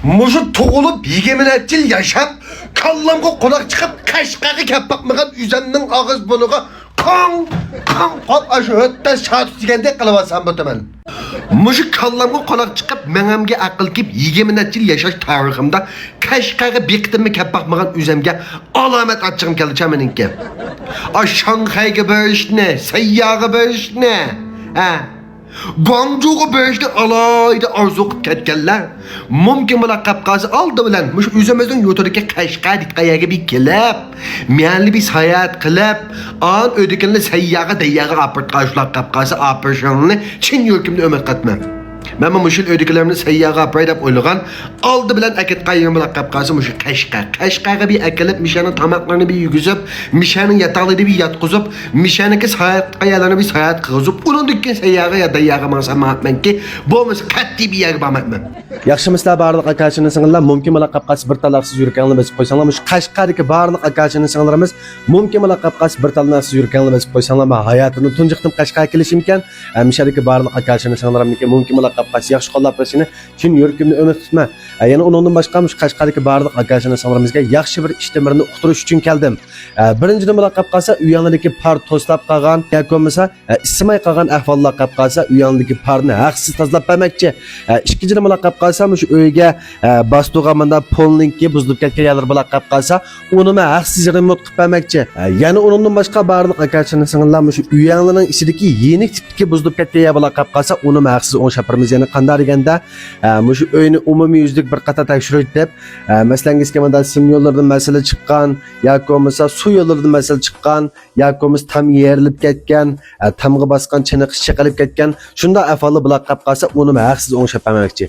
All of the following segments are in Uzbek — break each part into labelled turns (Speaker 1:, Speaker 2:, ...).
Speaker 1: Muşu to'g'ilib 20 yil yashab, kallamga qo'noq chiqib, Qashqarga kelib boqmagan üzemning og'iz buluga qon qol ashu o'tda shart degandek qilyapsan bo'taman. Muşu kallamga qo'noq chiqib, menamga aql kelib 20 yil yashash tariximda Qashqarga beqitimni kelib boqmagan üzemga alomat achchig'im keldi chameninki. Shanxayga berishni, sayyoga berishni, Guangzhouga berishni alayda orzu qilib ketganlar. Mumkin muloqab qolsa oldi bilan mush o'zimizning yo'tiriga Qashqar ditqayaga bir kelib, miyali bir sayohat qilib, an o'dikinni sayyoga dayaga apart qashloq qolsa operationni chin yurtimda umid qatman. Men mushul ödüklerimni sayyaga apray deb o'ylagan, oldi bilan akit qayim muloqab qolsa mush Qashqarga bir akilib, mishaning tamoqlarini bir yuguzib, mishaning yataqlarida bir yatqizib, mishaniki sayohat qayalarni bir sayohat qilib, uningdiki sayyaga ya dayaga masamatmanki, bo'lmasa qat'iy bir yerga bormayman.
Speaker 2: Yaxshimisizlar barliq akachini singillar, mumkin muloqab qolsa bir talaqsiz yurganlarni besib qo'ysanglar, mush Qashqardagi barliq akachini singillarimiz mumkin muloqab qolsa bir talaqsiz yurganlarni besib qo'ysanglar, men hayotini tunjiqdim Qashqarga kelishim ekan, mishadagi barliq akachini singillarimiz mumkin muloqab qolsa yaxshi qo'llab qo'yishini chin yuragimni umid qilma. Yana uningdan boshqa mush Qashqardagi barliq akachini singillamizga yaxshi bir ishtimirini uqtirish uchun keldim. Birinchidan muloqab qolsa, u yonidagi par to'slab qolgan, yoki bo'lmasa ismay qolgan ahvollar qolib qolsa, u yonidagi parni haqsiz tozalab bermoqchi. Ikkinchidan muloqab qolsa, mush uyga bastug'a menda polninki buzilib ketgan yerlar bilan qolib qolsa, uni men haqsiz remont qilib bermoqchi. Yana uningdan boshqa barliq akachini singillar mush uyanglarning ichidagi yenik tipdagi buzilib ketgan yer bilan qolib qolsa, uni men haqsiz o'ngshapirmiz. Yani qanday deganda, mush uyni umumiy yuzlik bir qator tekshirish deb, masalan, menda sim yo'llaridan masala chiqqan, yoki bo'lmasa suv yo'llaridan masala chiqqan, yoki bo'lmasa tam yerilib ketgan, tamga bosgan chiniqish chiqilib ketgan, shunda ahvoli bilan qolib qolsa, uni men haqsiz o'ngshab bermoqchi.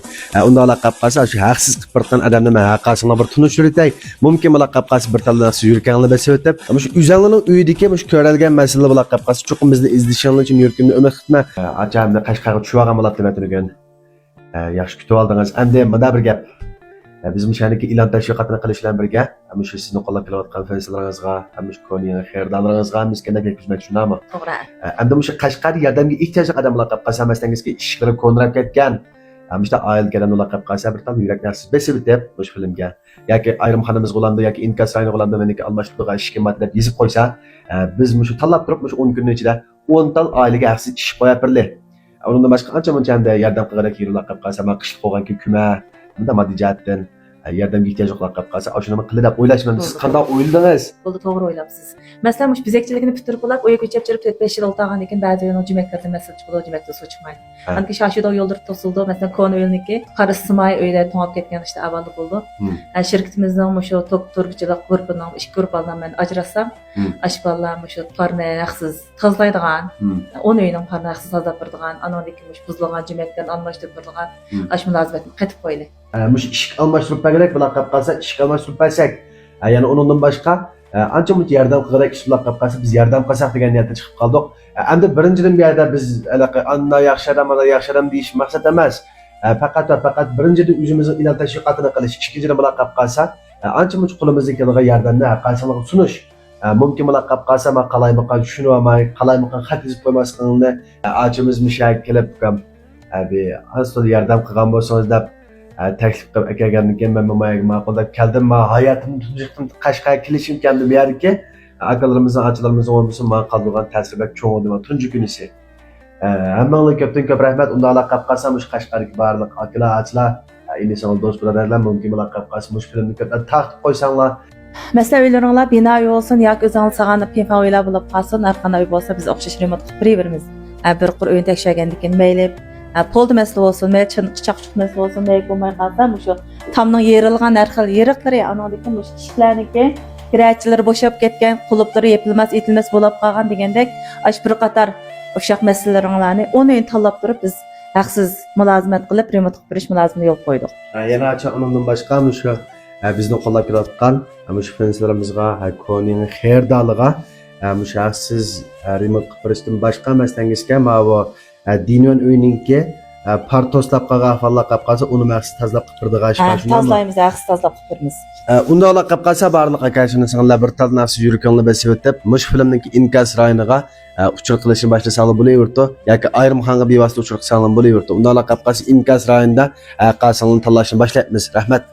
Speaker 2: Unda qolib qolsa, shu haqsiz qilib birdan odamni men haqasini bir tunishtiraylik. Mumkin bilan qolib qolsa bir talaqsiz yurganlarni besib o'tib, mush uzanlarning uyidagi mush ko'rilgan masala bilan qolib qolsa, chuqur bizni izlashinglar uchun yuragimni umid qilma. Ajabni Qashqarga tushib olgan bo'ladi dematgan. Yaxshi kutib oldingiz. Endi bunda bir gap. Biz mushaniki e'lon tashviqotini qilish bilan birga, mush sizni qo'llab kelayotgan fansalaringizga, mush ko'ning xerdalaringizga miskanda yetkazmoqchi shundami?
Speaker 3: To'g'ri.
Speaker 2: Endi mush Qashqarga yordamga ehtiyojli odamlar qolib qolsa, masalangizga ish qilib ko'nrab ketgan, mushta oil kelanlar qolib qolsa, bir tam yurak narsa besib deb mush filmga yoki ayrimxonamiz g'ulanda yoki inkas rayoni g'ulanda meniki almashtirib ishga mat deb yozib qo'ysa, biz mush tanlab turib mush 10 kunning ichida 10 tal oilaga haqsiz ish qo'yib berdik. Undan boshqa qancha-muncha yordam qilgan yerlar qolib qolsa, men qishib qo'yganki kuma, bunda moddiy jihatdan yordamga ehtiyoj qilib qolsa, shuni qilib deb o'ylashman. Siz qanday o'yladingiz?
Speaker 3: Bo'ldi, to'g'ri o'ylabsiz. Masalan, mush bizakchiligini bitirib bo'lib, o'yga ko'chib chirib 4-5 yil o'tgan ekan, ba'zi yo'l jumaklardan masal chiqdi, jumakda suv chiqmaydi. Anki shashida yo'ldir to'sildi, masalan, Konovelniki Qarasmay uyda to'ngib ketgan ishda avvalda bo'ldi. Shirkatimizning mush to'rgichilik guruhining ish guruhidan men ajratsam, ashballar mush parni haqsiz tozlaydigan, o'n uyning parni haqsiz tozalab turadigan, anoniki mush buzilgan jumakdan almashtirib turadigan, ash munosabatni qatib qo'ydi.
Speaker 2: Mush ish almashtirib bersak, bular qolib qolsa, ish almashtirib bersak, yana undan boshqa ancha-muncha yordam qilib ishlar qolib qolsa, biz yordam qilsak degan niyatda chiqib qoldik. Endi birinchidan bu yerda biz anna yaxshi odam deyish maqsad emas. Faqat birinchidan o'zimizning ilon tashviqotini qilish, ikkinchidan bular qolib qolsa, ancha-muncha qo'limizdan kelgan yordamni haqiqatdan sunish. Mumkin bular qolib qolsa, men qalaymiqan tushunib olmay, qalaymiqan xat yozib qo'ymasligimni ochimiz mushak kelib, abi aslida yordam qilgan bo'lsangiz deb taklif qilib kelgandan keyin men mo'mayaga ma'qullab keldim. Men hayotimni tunjiqdim Qashqarga kelishim keldi bu yerga. Akalarimizning, achilarimizning o'rnisi men qoldirgan ta'sir bak cho'ng edi tunji kunisi. Hammaga ko'p rahmat. Unda aloqa qilib qolsam, mush Qashqarga barliq akalar, achilar, inson do'st birodarlar mumkin aloqa qilib qolsa, mush filmni ko'plab taqib qo'ysanglar.
Speaker 3: Masalan, uylaringlar bino uy bo'lsin yoki o'zingiz sag'anib pinfa uylar bo'lib qolsin, har qanday uy bo'lsa biz o'xshash remont qilib beramiz. Bir qur uyni tekshirgandan keyin mayli polda masala bo'lsin, mayli chiqchiq masala bo'lsin, mayli bo'lmay qolsa, shu tomning yerilgan har xil yeriqlari, anodiki mush ishlarniki kirachilar bo'shab ketgan, qulublari yepilmas, etilmas bo'lib qolgan degandek, ash bir qator o'shaq masalalaringlarni uni tanlab turib biz haqsiz mulozimat qilib remont qilib berish mulozimini yo'l qo'ydik.
Speaker 2: Yana undan boshqa shu bizni qo'llab kelayotgan mush fansalarimizga, ko'ning xerdaliga mush haqsiz remont qilib berishdan boshqa masalangizga, mana bu Dinyon uyninki partoslab qolgan ahvollar qolib qolsa, uni maqsad tozalab qilib berdigan
Speaker 3: Tozlaymiz, aqs tozlab qilib
Speaker 2: Unda qilib qolsa, barliq akaşının singillar bir tal nafsi yurganlar besib o'tib, mush filmdagi inkas rayoniga uchur qilishni boshlasa bo'laverdi yoki ayrim xonga bevosita uchur qilsa bo'laverdi. Unda qilib qolsa inkas rayonida qasanlarni tanlashni boshlaymiz. Rahmat.